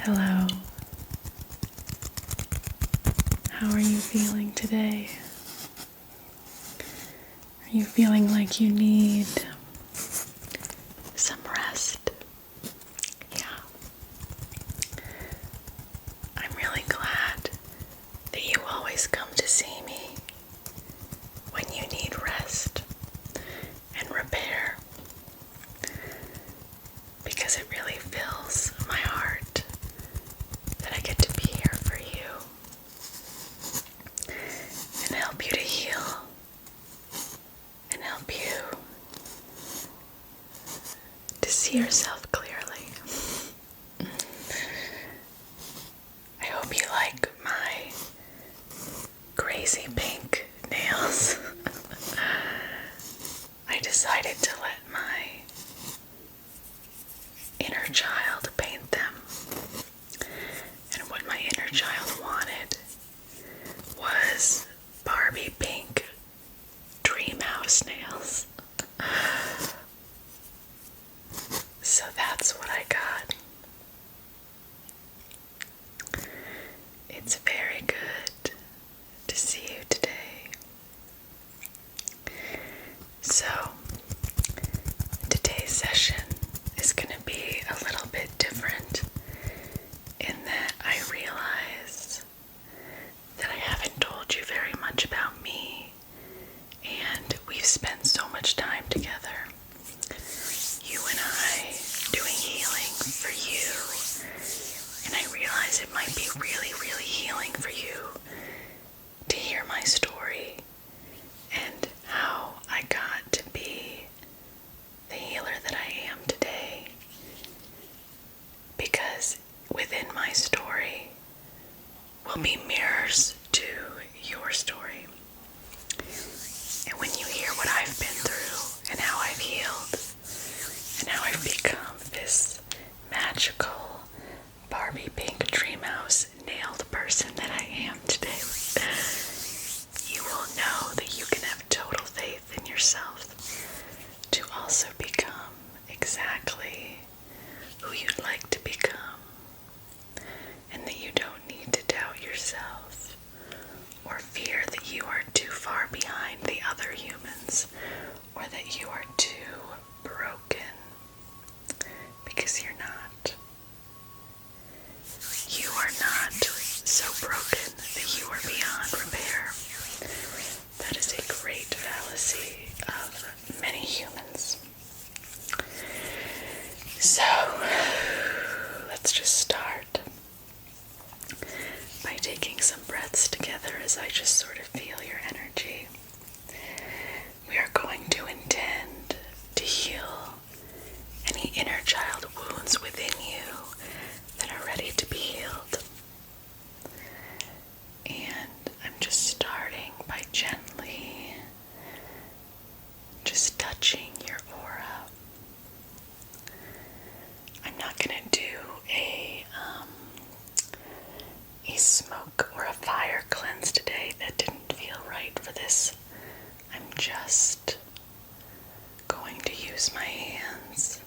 Hello. How are you feeling today? Are you feeling like you need some rest? Yeah. I'm really glad that you always come to see me when you need rest and repair, because it really fills my heart that I get to be here for you and help you to heal and help you to see yourself clearly. I hope you like my crazy pink nails. I decided to let my inner child paint them. And what my inner child wanted was Barbie pink dream house nails. So that's what I got. It's very good to see you today. So, today's session is going to be a little bit different in that I realize that I haven't told you very much about me, and we've spent so much time together. You and I doing healing for you, and I realize it might be really, really healing for you to hear my story and how I got to be the healer that I am today. Because within my story will be mirrors to your story. And when you hear what I've been through and how I've healed and how I've become this magical Barbie pink dream house nailed person that I am today, you will know that you can have total faith in yourself to also become exactly who you'd like to become, and that you don't need to doubt yourself or fear that you are too far behind the other humans or that you are too broken, because you're not. You are not so broken that you are beyond repair. That is a great fallacy of many humans. So, let's just start by taking some breaths together as I just sort of feel your energy. We are going to intend to heal any inner child wounds within you that are ready to be healed. And I'm just starting by gently just touching your aura. I'm not going to do a smoke or a fire cleanse today. That didn't feel right for this. I'm just going to use my hands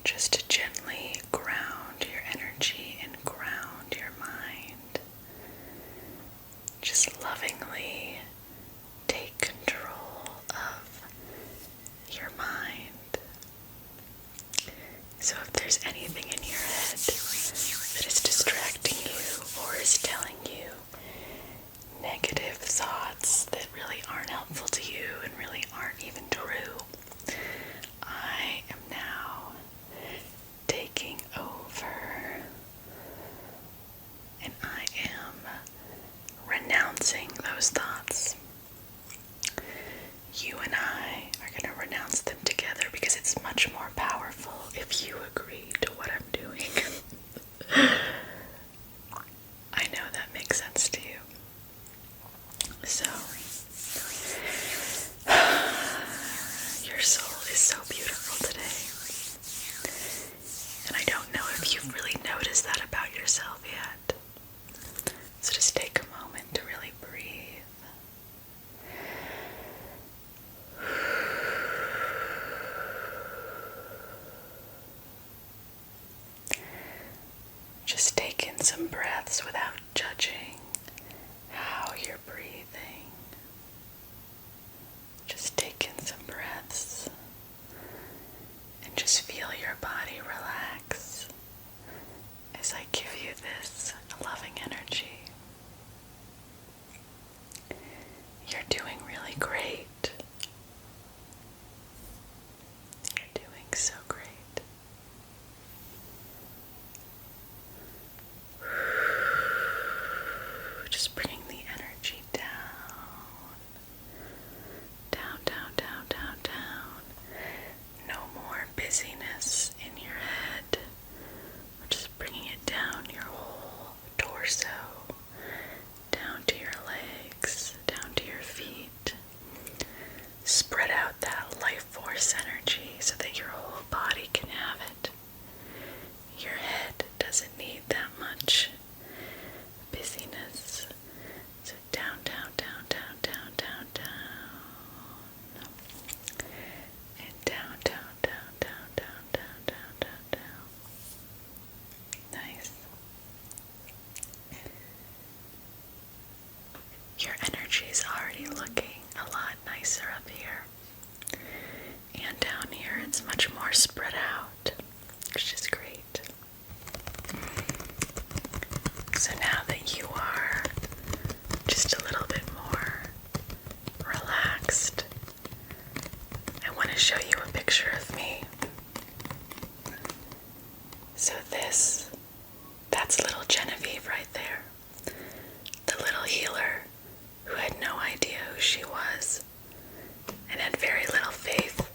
just to gently ground your energy and ground your mind. Just lovingly take control of your mind. So if there's anything in your head that is distracting you or is telling you negative thoughts that really aren't helpful to you and really aren't even true, I am now taking over, and I am renouncing those thoughts. You and I are going to renounce them together because it's much more powerful if you agree to what I'm doing. I know that makes sense to you. So, your soul is so beautiful today. And I don't know if you've really noticed that about yourself yet. So just take a moment to really breathe. some breaths without judging how you're breathing. Just take in some breaths and just feel your body relax as I give you this loving energy. You're doing really great. You're doing so great. Just bringing the energy down. Down, down, down, down, down. No more busyness in your head. We're just bringing it down your whole torso, down to your legs, down to your feet. Spread out that life force energy so that your whole body can have it. Your head doesn't need that much busyness. So down, down, down, down, down, down, down. And down, down, down, down, down, down, down, down, down. Nice. Your energy is already looking a lot nicer up here. And down here it's much more spread out, which is great. So now that you are just a little bit more relaxed, I want to show you a picture of me. So that's little Genevieve right there. The little healer who had no idea who she was and had very little faith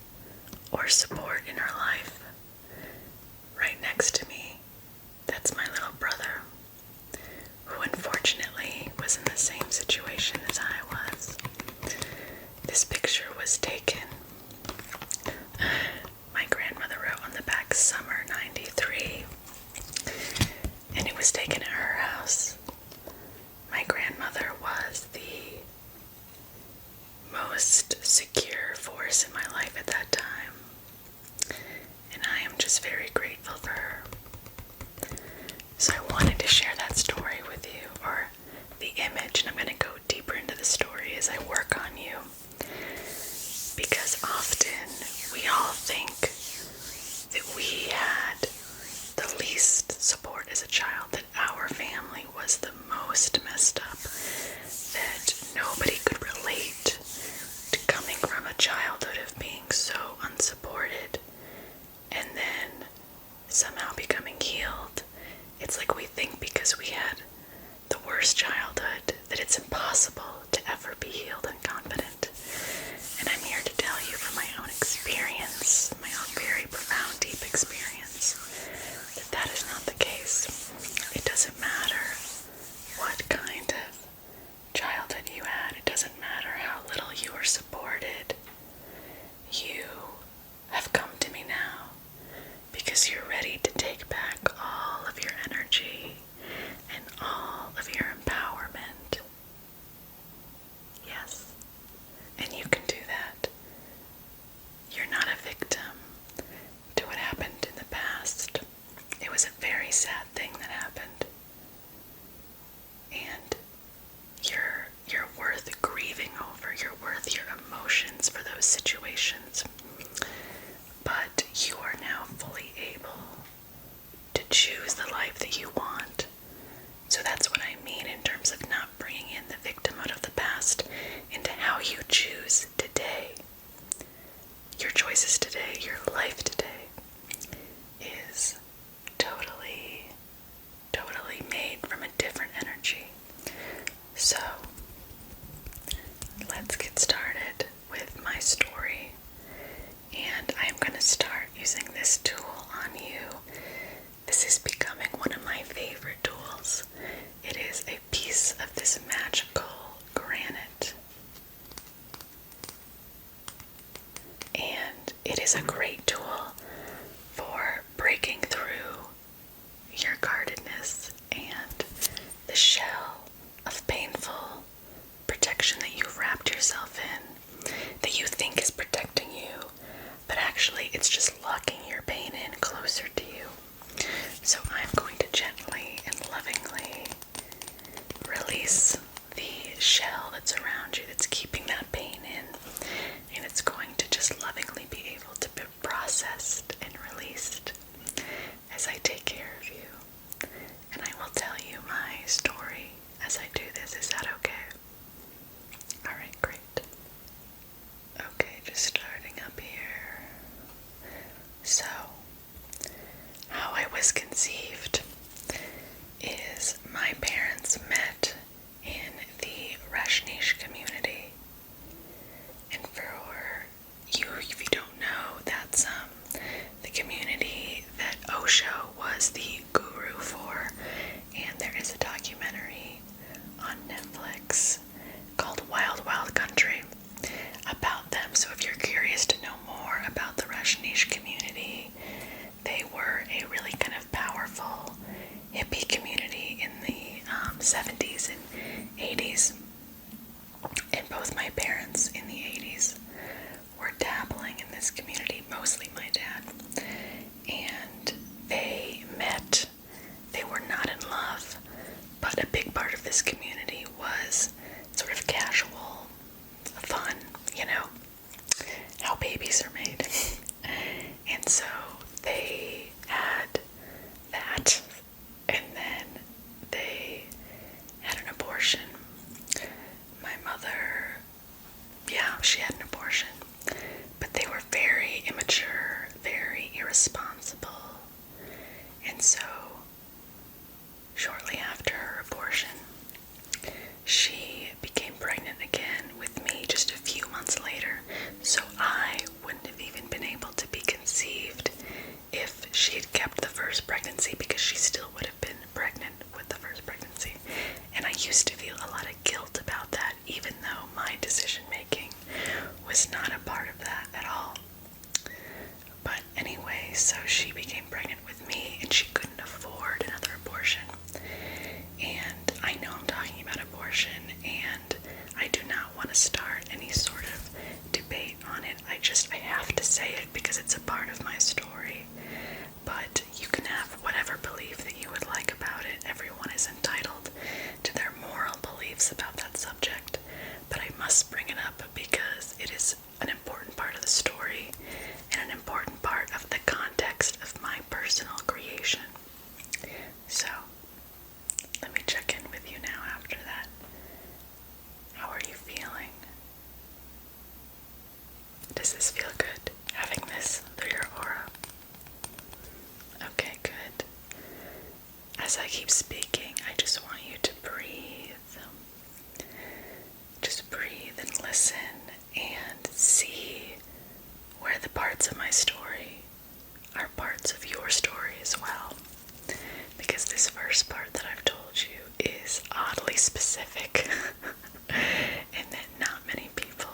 or support in her life. Right next to me, that's my little brother, who unfortunately was in the same situation as I was. This picture was taken, my grandmother wrote on the back, summer '93, and it was taken at her house. My grandmother was the most secure force in my life at that time, and I am just very grateful for her. So I wanted to share that story with you, or the image, and I'm going to go deeper into the story as I work on you, because often we all think that we had the least support as a child, that our family was the most messed up, that nobody could relate to coming from a childhood of being so unsupported and then somehow becoming healed. It's like we think because we had the worst childhood that it's impossible to ever be healed and confident. And I'm here to tell you from my own experience, my own very profound, deep experience, that that is not the case. It doesn't matter what kind of childhood you had. It doesn't matter how little you were supported. You have come to me now because you're ready to take back all of your energy and all of your empowerment. Yes, and you can do that. You're not a victim to what happened in the past. It was a very sad thing that happened. And you're worth grieving over. You're worth your emotions for those situations. But you are now fully able to choose the life that you want. So that's what I mean in terms of not bringing in the victim out of the past into how you choose today. Your choices today, your life today is totally, totally made from a different energy. So, let's get started with my story. And I'm going to start using this tool on you. This is becoming one of my favorite tools. It is a piece of this magical granite. And it is a great tool for breaking through release the shell that's around you that's keeping that pain in, and it's going to just lovingly be able to be processed and released as I take care of you. And I will tell you my story as I do this. Is that okay? Alright, great. Okay, just starting up here. So, how I was conceived is my parents met in the Rajneesh community. And for you, if you don't know, that's the community that Osho was the guru for. And there is a documentary on Netflix called Wild Wild Country about them. So if you're curious to know more about the Rajneesh community, they were a really kind of powerful hippie community in the 70s and 80s. And both my parents in the 80s were dabbling in this community, mostly my dad. And they met. They were not in love, but a big part of this community was sort of casual fun, you know, how babies are made. And so they had that, and then they had an abortion. My mother, yeah, she had an abortion, but they were very immature, very irresponsible. And so shortly after her abortion, she became pregnant again with me just a few months later. So I wouldn't have even been able to be conceived if she had kept the first pregnancy, because she still would have been pregnant with the first pregnancy. And I used to feel a lot of guilt about that, even though my decision making was not a part of that at all. But anyway, so she became pregnant with me, and she couldn't afford another abortion. And I know I'm talking about abortion, and I do not want to start any sort of debate on it. I have to say it because it's a part of my story. But you can have whatever belief that you would like about it. Everyone is entitled to their moral beliefs about that subject. But I must bring it up because it is an important part of the story and an important part of the context of my personal creation. So, let me check in with you now after that. How are you feeling? Does this feel good, having this through your aura? Okay, good. As I keep speaking, I just want you to breathe. Just breathe and listen and see where the parts of my story are parts of your story as well. Because this first part that I've told you is oddly specific, and that not many people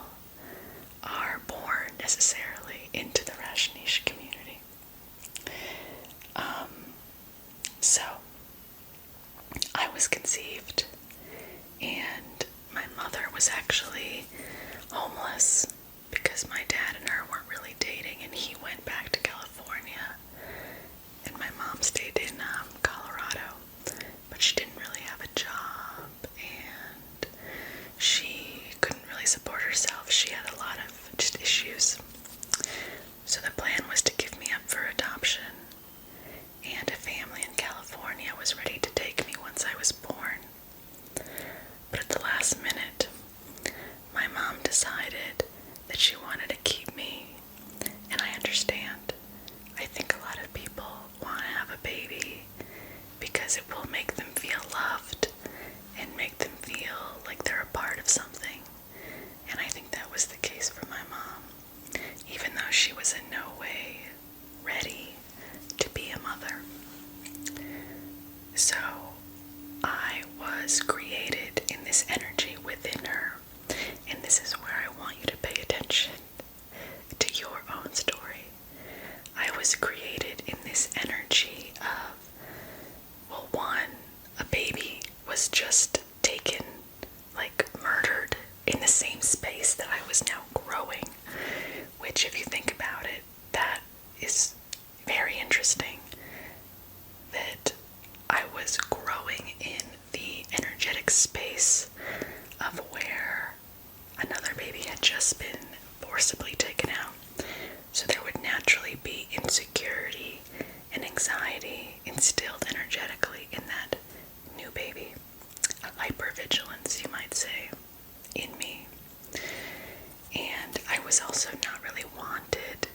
are born necessarily into the Rajneesh community. So, I was conceived, and my mother was actually homeless because my dad and her weren't really dating, and he went back to California, and my mom stayed in Colorado, but she didn't really have a job, and she couldn't really support herself. She had a lot of just issues. So the plan was to give me up for adoption, and a family in California was ready to take me once I was born. But at the last minute, my mom decided that she wanted to keep me, and I understand. I think a lot of people want to have a baby because it will make them feel loved and make them feel like they're a part of something. And I think that was the case for my mom, even though she was in no way ready to be a mother. So I was created in this energy within her, and this is where I want you to pay attention to your own story. I was created in this energy of, well, one, a baby was just taken, like murdered, in the same space that I was now growing, which, if you think about it, that is very interesting, that I was growing in the energetic space place of where another baby had just been forcibly taken out. So there would naturally be insecurity and anxiety instilled energetically in that new baby. A hypervigilance, you might say, in me. And I was also not really wanted.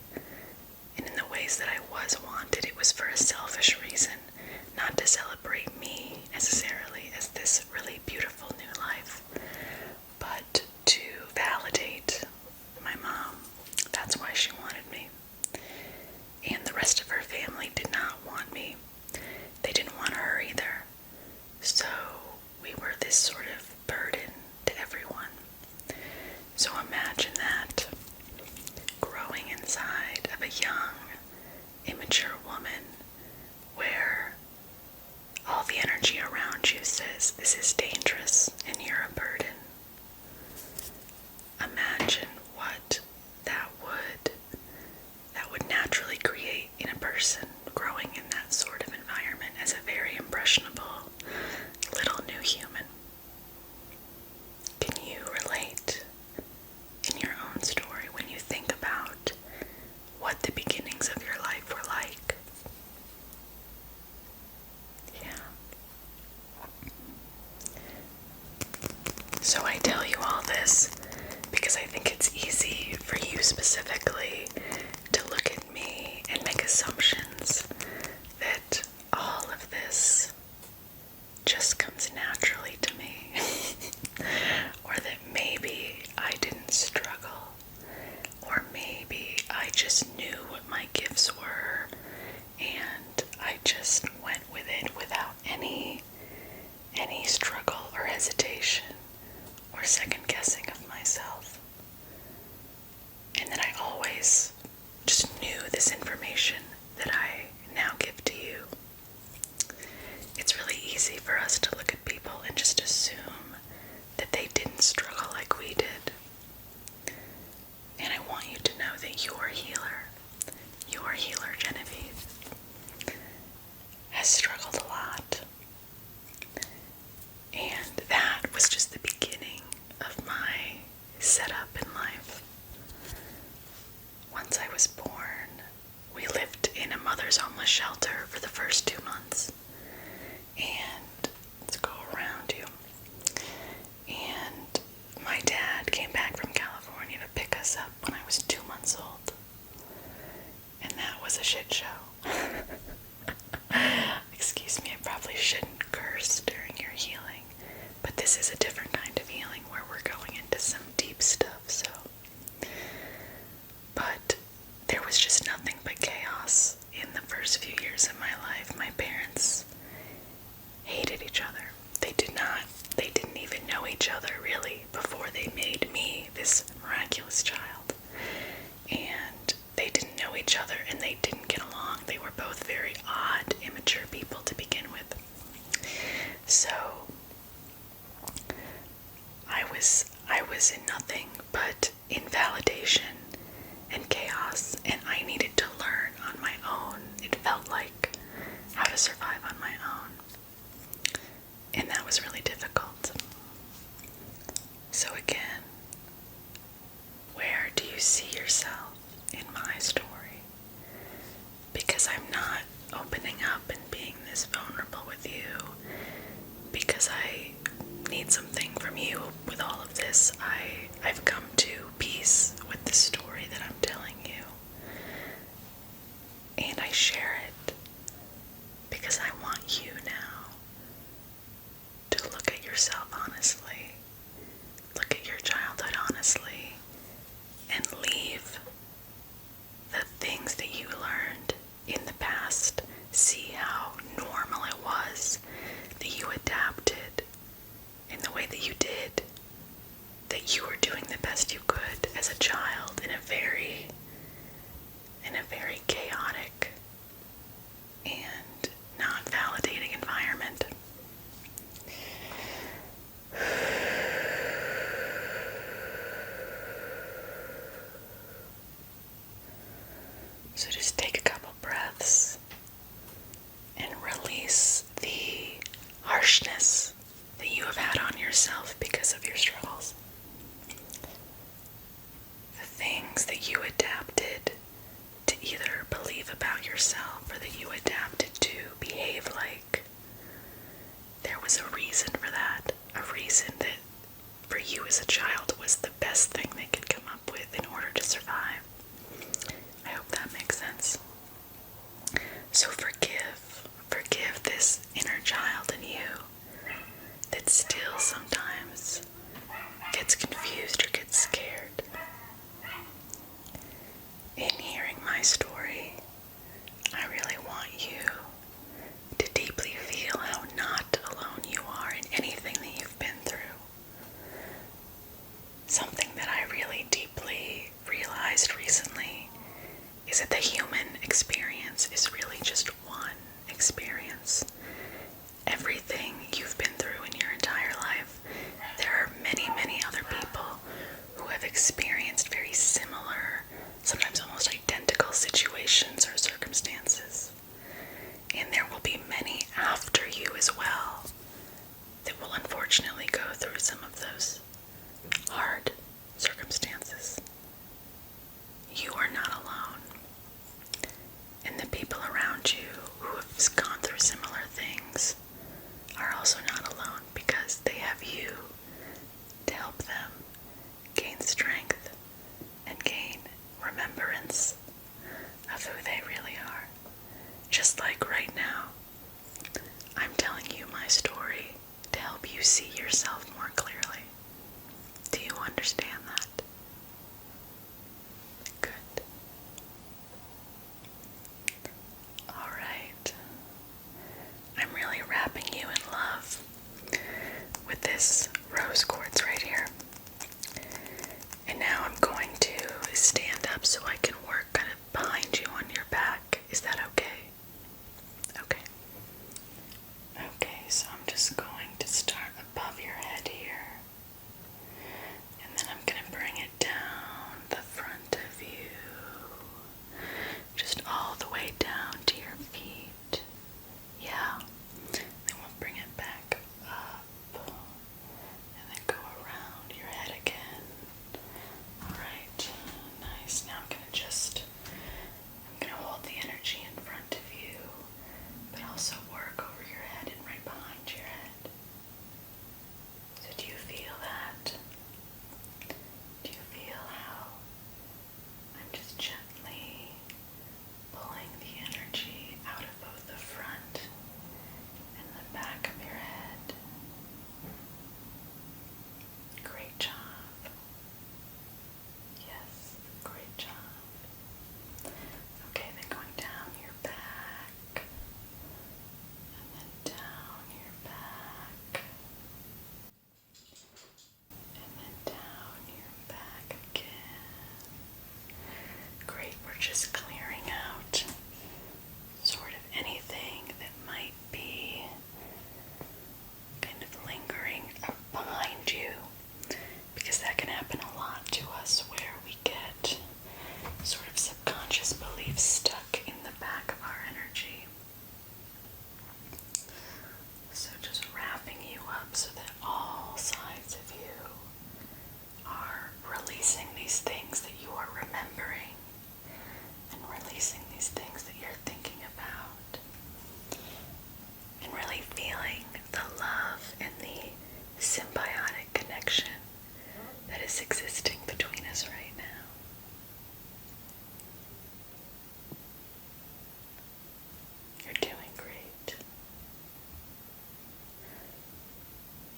And in the ways that I was wanted, it was for a selfish reason, not to celebrate me necessarily as this really beautiful new life, but to validate my mom. That's why she wanted me. And the rest of her family did not want me. They didn't want her either. So we were this sort of burden to everyone. So imagine that, growing inside of a young, immature woman where all the energy around you says this is dangerous and you're a burden. Imagine what that would naturally create in a person growing in that sort of environment as a very impressionable little new human. Can you relate in your own story when you think about what the beginnings of your life were like? Yeah. So I tell you all this because I think it's easy for you specifically to look at me and make assumptions that all of this just comes naturally to me. Or that maybe I didn't struggle. Or maybe I just knew what my gifts were and I just went with it without any struggle or hesitation or second guessing of myself. And that I always just knew this information that I now give to you. It's really easy for us to look at people and just assume that they didn't struggle like we did. And I want you to know that your healer, Genevieve, has struggled a lot. And that was just the beginning of my setup in life. Once I was born, we lived in a mother's homeless shelter for the first 2 months. And let's go around you. And my dad came back from California to pick us up when I was 2 months old. And that was a shit show. Excuse me, I probably shouldn't curse during your healing, but this is a different kind of healing where we're going into some deep stuff, so. But there was just nothing but chaos in the first few years of my life. My parents hated each other. They didn't even know each other really before they made me this miraculous child. And they didn't know each other and they didn't get along. They were both very odd, immature people to begin with. So I was in nothing but invalidation and chaos, and I needed to learn on my own. It felt like how to survive on my own. And that was really difficult. So again, where do you see yourself in my story? Because I'm not opening up and being this vulnerable with you because I need something from you with all of this. I've come to peace with the story that I'm telling you. And I share it because I want you now to look at yourself honestly, look at your childhood honestly, and leave the things that you learned in the past. See how normal it was that you adapted in the way that you did, that you were doing the best you could as a child in a very chaotic and not validating environment. So just take a couple breaths and release the harshness that you have had on yourself you as a child was the best thing they could come up with in order to survive. I hope that makes sense. So forgive this inner child in you that still sometimes gets confused or gets scared. In hearing my story, I really want you to deeply feel how not alone you are in anything that you've been through. Something that I really deeply realized recently is that the human experience is really just one experience. Everything you've been through in your entire life, there are many, many other people who have experienced very similar, sometimes almost identical situations or circumstances. And there will be many after you as well that will unfortunately go through some of those hard circumstances. You are not alone. And the people around you who have gone through similar things are also not alone, because they have you to help them gain strength and gain remembrance of who they really are. Just like right now, I'm telling you my story to help you see yourself more clearly. Do you understand that? Good. Alright. I'm really wrapping you in love with this rose quartz right here. And now I'm going to stand up so I can work kind of behind you on your back. Is that okay? Okay. Okay, so I'm just going to start above your head here. And then I'm going to bring it down the front of you. Just all the way down to your feet. Yeah. Then we'll bring it back up. And then go around your head again. Alright. Nice. Now I'm going to hold the energy in front of you, but also work over your head and right behind your head. So do you feel that? Do you feel how I'm just gently pulling the energy out of both the front and the back of your head? Great job. Yes, great job. Okay, then going down your back, and then down your back, and then down your back again. Great, we're just clearing out sort of anything that might be kind of lingering up behind you, because that can happen a lot to us where we get sort of subconscious beliefs stuck in the back of our energy. So just wrapping you up so that all sides of you are releasing these things that you are remembering and releasing these things that you're thinking about, and really feeling the love and the symbiotic connection that is existing between us right now. You're doing great.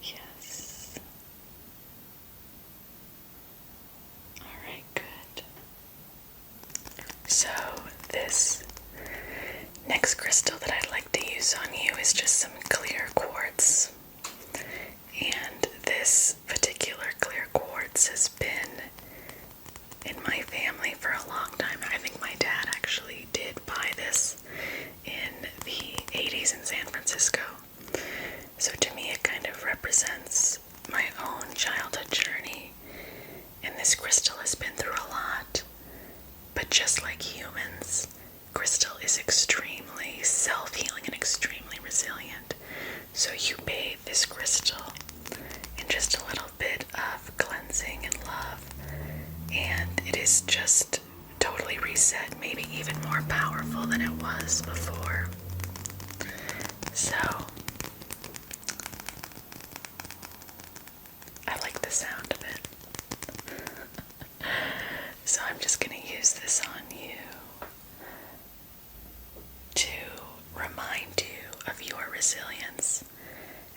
Yes. Alright, good. So this next crystal that I'd like to use on you is just some clear quartz. And this particular clear quartz has been in my family for a long time. I think my dad actually did buy this in the 80s in San Francisco. So to me it kind of represents my own childhood journey. And this crystal has been through a lot. But just like humans, crystal is extremely self-healing and extremely resilient. So you bathe this crystal in just a little bit of cleansing and love, and it is just totally reset, maybe even more powerful than it was before. So I like the sound of it. So I'm just going to use this on you to remind you of your resilience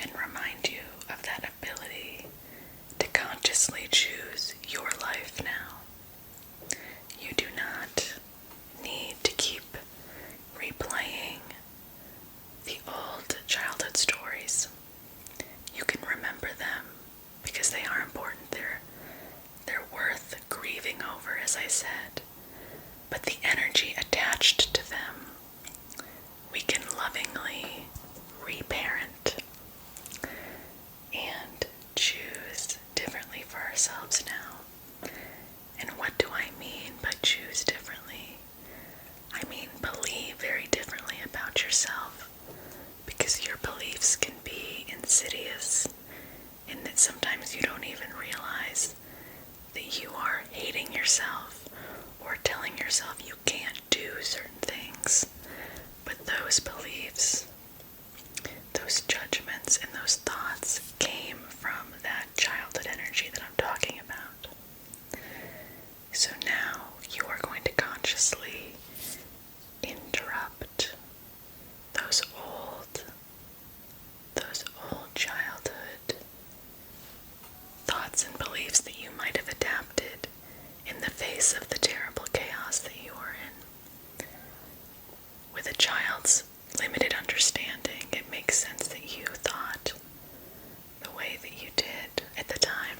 and remind you of that ability to consciously choose your life now. You do not need to keep replaying the old childhood stories. You can remember them because they are important. They're worth grieving over, as I said. But the energy attached to them, we can lovingly reparent and choose differently for ourselves now. And what do I mean by choose differently? I mean believe very differently about yourself, because your beliefs can be insidious in that sometimes you don't even realize that you are hating yourself or telling yourself you can't do certain things. But those beliefs, those judgments, and those thoughts came from that childhood energy that I'm talking about. So now you are going to consciously interrupt those old childhood thoughts and beliefs that you might have adapted in the face of the terrible chaos that you are in. With a child's limited understanding, it makes sense that you thought the way that you did at the time.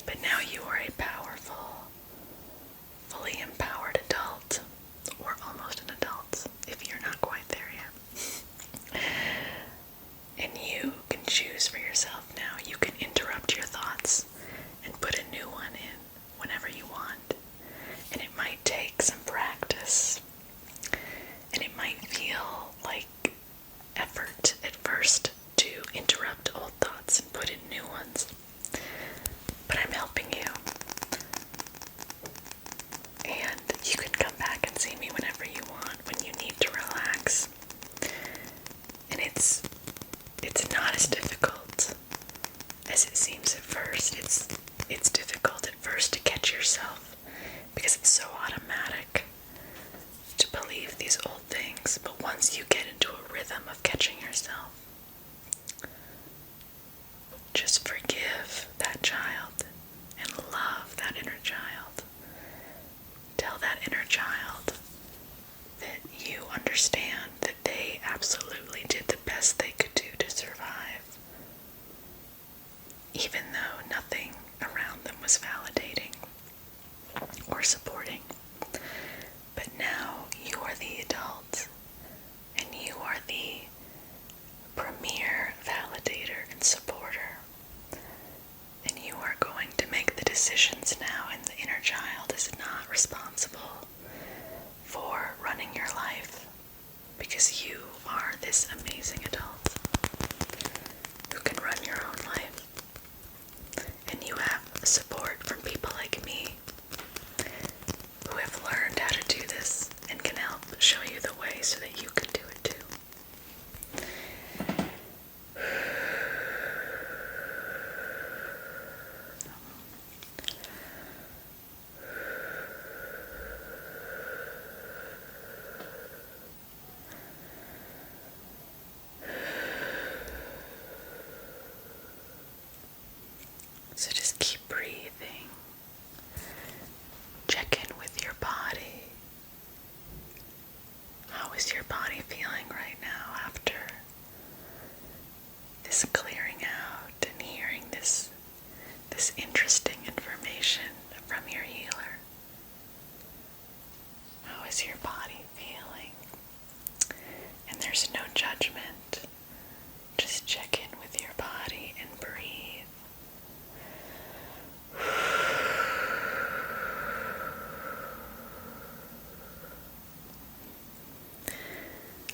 But now you are a powerful, fully empowered adult, or almost an adult, if you're not quite there yet. And you can choose for yourself now. You can interrupt your thoughts and put a new one in whenever you want. And it might take some practice. And it might feel like effort at first to interrupt old thoughts and put in new ones. But I'm helping you. And you can come back and see me whenever you want, when you need to relax. And it's not as difficult as it seems at first. It's difficult at first to catch yourself because it's so automatic to believe these old things. But once you get into a rhythm of catching yourself, just forgive that child and love that inner child. Tell that inner child that you understand that they absolutely did the best they could do to survive, even though nothing around them was validating or supporting. But now you are the adult, and you are the premier validator and supporter. And you are going to make the decisions now, and the inner child is not responsible for running your life, because you are this amazing adult who can run your own life. And you have support from people like me who have learned how to do this and can help show you the way so that you can do it too. So just keep breathing. Check in with your body. How is your body feeling right now after this clearing out and hearing this interesting information from your healer? How is your body feeling? And there's no judgment. Just check in with your body and breathe.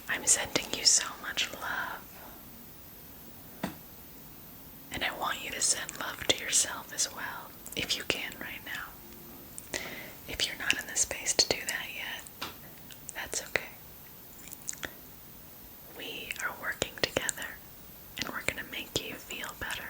I'm sending you so much love. And I want you to send love to yourself as well, if you can right now. If you're not in the space to do that yet, that's okay. We are working together, and we're going to make you feel better.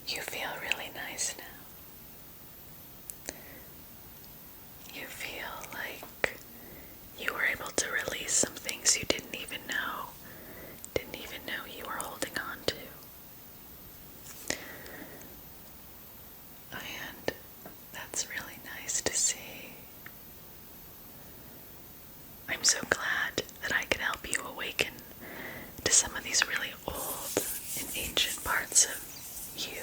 You feel really nice now. You feel like you were able to release some things you didn't even know you were holding on to. And that's really nice to see. I'm so glad that I could help you awaken to some of these really old and ancient parts of you.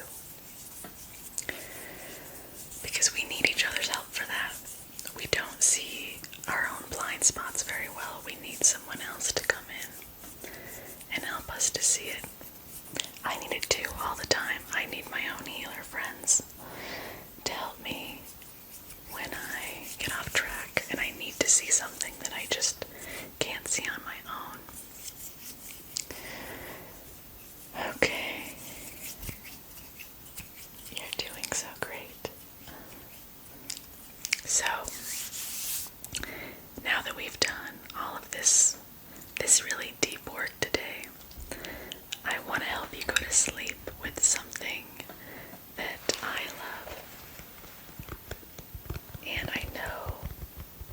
Because we need each other's help for that. We don't see our own blind spots very well. We need someone else to come in and help us to see it. I need it too all the time. I need my own healer friends to help me when I get off track and I need to see something that I just can't see on my own. Okay. You're doing so great. So, now that we've done all of this really deep work today, I want to help you go to sleep with something that I love. And I know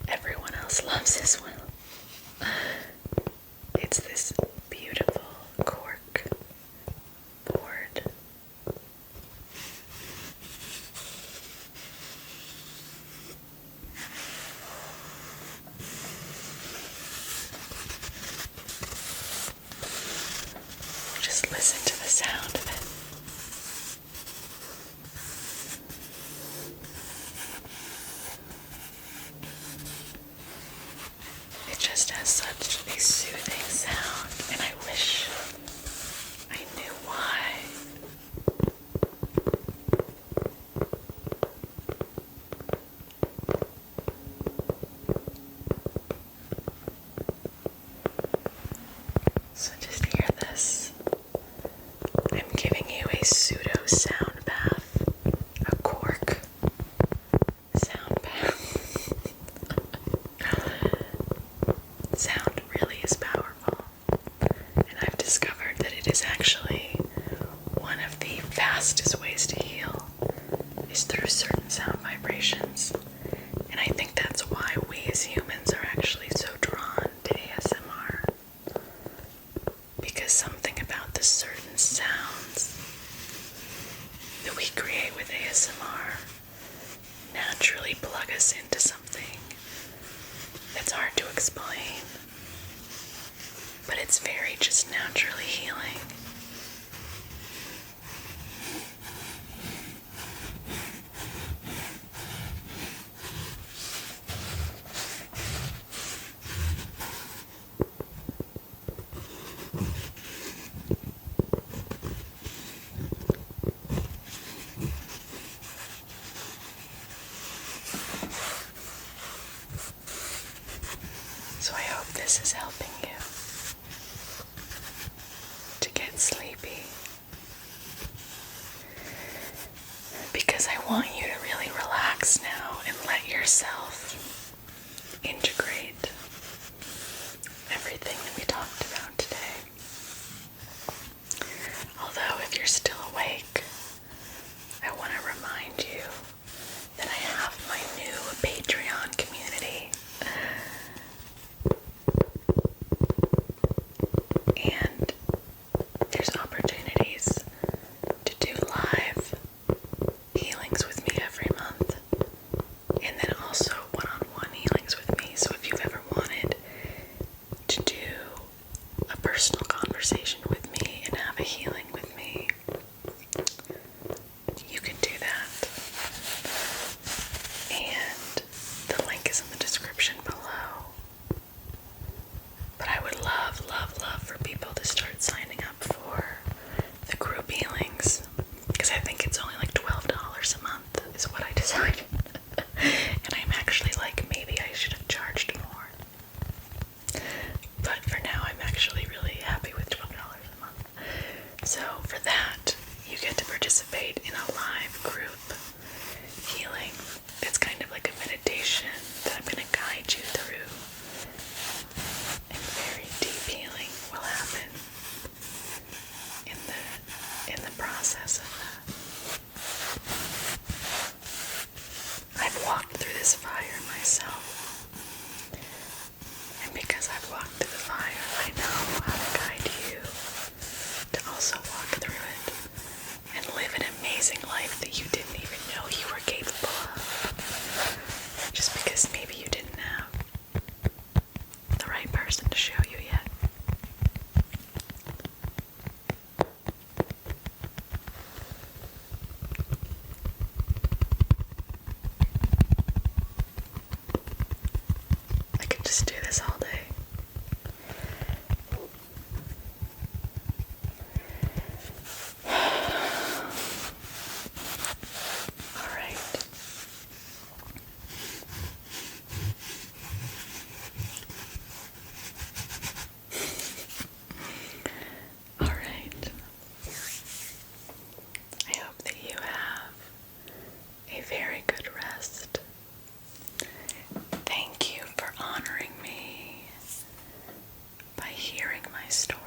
everyone else loves as well. It's this beautiful cork board. Just listen to the sound of it. It just has such a soothing sound, and I wish I knew why. So just hear this. I'm giving you a pseudo sound bath, a cork sound bath. Sound really is powerful, and I've discovered that it is actually one of the fastest ways to heal is through certain sound vibrations. And I think that's why we as humans are actually so drawn to ASMR. Because something about the certain sounds that we create with ASMR naturally plug us into something that's hard to explain, but it's very just naturally healing. So I hope this is helping you to get sleepy, because I want you to really relax now and let yourself integrate everything that we talked about today. Although if you're still awake, I want to remind you that I have my new Patreon community. And there's opportunities to do live healings with me every month, and then also one-on-one healings with me. So if story.